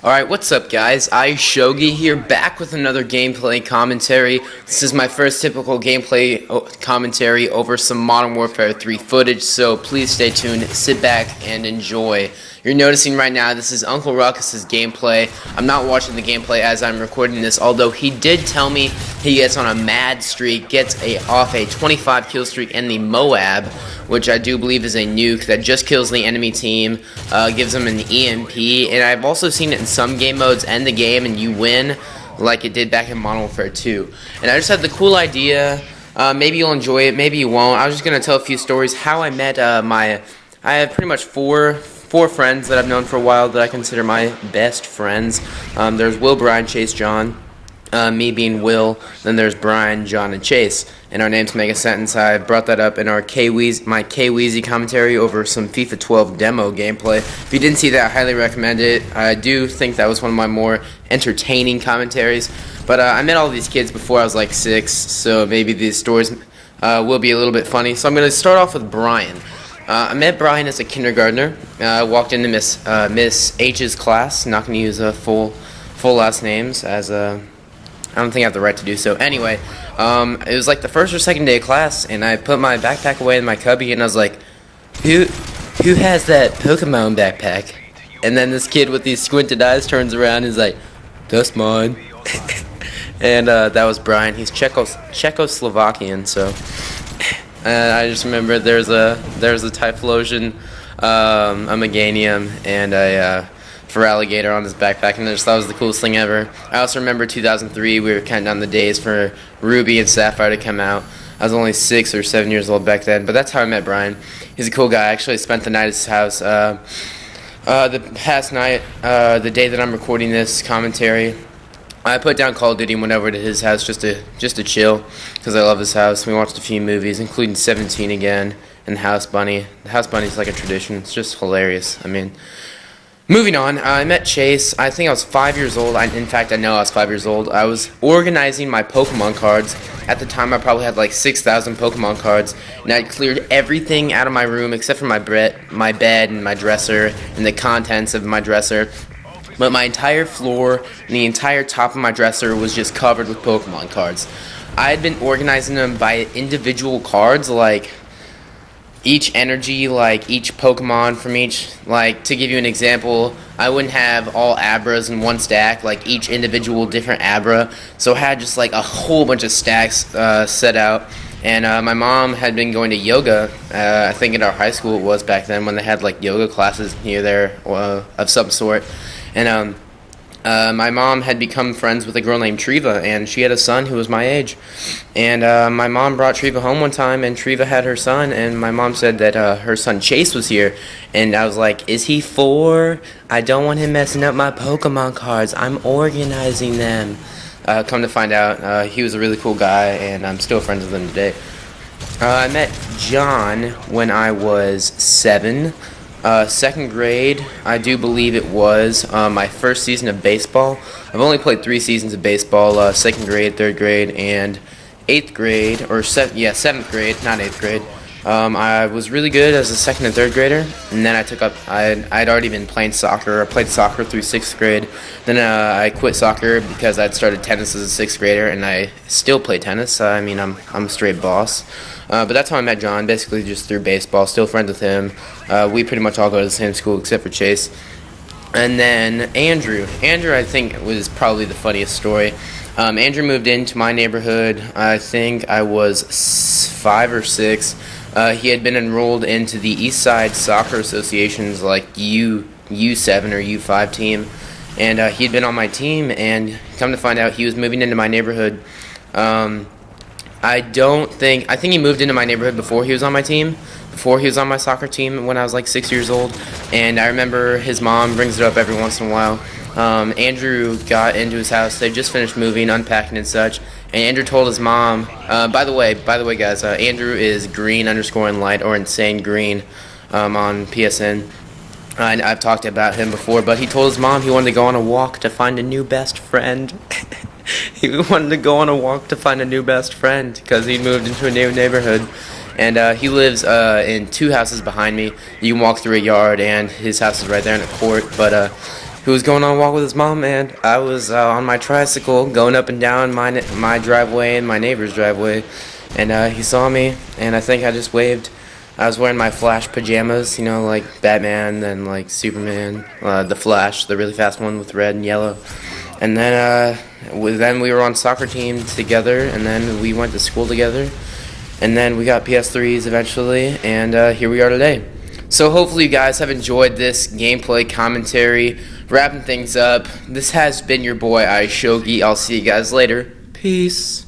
Alright, what's up guys? iShogi here, back with another gameplay commentary. This is my first typical gameplay commentary over some Modern Warfare 3 footage, so please stay tuned, sit back, and enjoy. You're noticing right now this is unkle-ruckus' gameplay. I'm not watching the gameplay as I'm recording this, although he did tell me he gets on a mad streak, gets off a 25 kill streak in the Moab, which I do believe is a nuke that just kills the enemy team, gives them an EMP, and I've also seen it in some game modes, end the game and you win, like it did back in Modern Warfare 2. And I just had the cool idea, maybe you'll enjoy it, maybe you won't. I was just going to tell a few stories, how I met I have pretty much four friends that I've known for a while that I consider my best friends. There's Will, Brian, Chase, John, me being Will, then there's Brian, John, and Chase, and our names make a sentence. I brought that up in our my K-Weezy commentary over some FIFA 12 demo gameplay. If you didn't see that, I highly recommend it. I do think that was one of my more entertaining commentaries, but I met all these kids before I was like 6, so maybe these stories will be a little bit funny. So I'm going to start off with Brian. I met Brian as a kindergartner. I walked into Miss H's class. Not going to use full last names, as I don't think I have the right to do so. Anyway, it was like the first or second day of class, and I put my backpack away in my cubby, and I was like, who has that Pokemon backpack? And then this kid with these squinted eyes turns around and is like, that's mine. And that was Brian. He's Czechoslovakian, so... And I just remember there's a Typhlosion, a Meganium, and a Feraligatr on his backpack, and I just thought it was the coolest thing ever. I also remember 2003, we were counting down the days for Ruby and Sapphire to come out. I was only 6 or 7 years old back then, but that's how I met Brian. He's a cool guy. I actually spent the night at his house. The past night, the day that I'm recording this commentary, I put down Call of Duty and went over to his house just to chill, because I love his house. We watched a few movies, including 17 again, and House Bunny. The House Bunny is like a tradition. It's just hilarious. I mean, moving on, I met Chase. I think I was 5 years old. In fact, I know I was 5 years old. I was organizing my Pokemon cards. At the time, I probably had like 6,000 Pokemon cards, and I cleared everything out of my room except for my bed and my dresser and the contents of my dresser. But my entire floor and the entire top of my dresser was just covered with Pokemon cards. I had been organizing them by individual cards, like each energy, like each Pokemon from each, like to give you an example, I wouldn't have all Abras in one stack, like each individual different Abra. So I had just like a whole bunch of stacks set out. And my mom had been going to yoga, I think at our high school it was back then, when they had like yoga classes here there of some sort. And my mom had become friends with a girl named Treva, and she had a son who was my age. And my mom brought Treva home one time, and Treva had her son, and my mom said that her son Chase was here. And I was like, is he 4? I don't want him messing up my Pokemon cards. I'm organizing them. Come to find out, he was a really cool guy, and I'm still friends with him today. I met John when I was 7. Second grade, I do believe it was, my first season of baseball. I've only played 3 seasons of baseball, second grade, third grade, and 8th grade, or 7th grade, not 8th grade. I was really good as a 2nd and 3rd grader, and then I'd already been playing soccer. I played soccer through 6th grade. Then I quit soccer because I'd started tennis as a 6th grader, and I still play tennis. I mean, I'm a straight boss. But that's how I met John, basically just through baseball. Still friends with him. We pretty much all go to the same school except for Chase. And then Andrew. Andrew, I think, was probably the funniest story. Andrew moved into my neighborhood. I think I was 5 or 6. He had been enrolled into the East Side Soccer Association's like U7 or U5 team, and he had been on my team, and come to find out he was moving into my neighborhood. I think he moved into my neighborhood before he was on my team, before he was on my soccer team when I was like 6 years old, and I remember his mom brings it up every once in a while. Andrew got into his house. They just finished moving, unpacking and such. And Andrew told his mom, by the way guys, Andrew is green_enlight or insane green on PSN. I've talked about him before, but he told his mom he wanted to go on a walk to find a new best friend. He wanted to go on a walk to find a new best friend because he moved into a new neighborhood. And he lives in 2 houses behind me. You can walk through a yard, and his house is right there in a court. But who was going on a walk with his mom, and I was on my tricycle going up and down my driveway and my neighbor's driveway, and he saw me, and I think I just waved. I was wearing my Flash pajamas, you know, like Batman and like Superman, the Flash, the really fast one with red and yellow. And then we were on soccer team together, and then we went to school together, and then we got PS3s eventually, and here we are today. So hopefully you guys have enjoyed this gameplay commentary. Wrapping things up, this has been your boy iShogi. I'll see you guys later. Peace.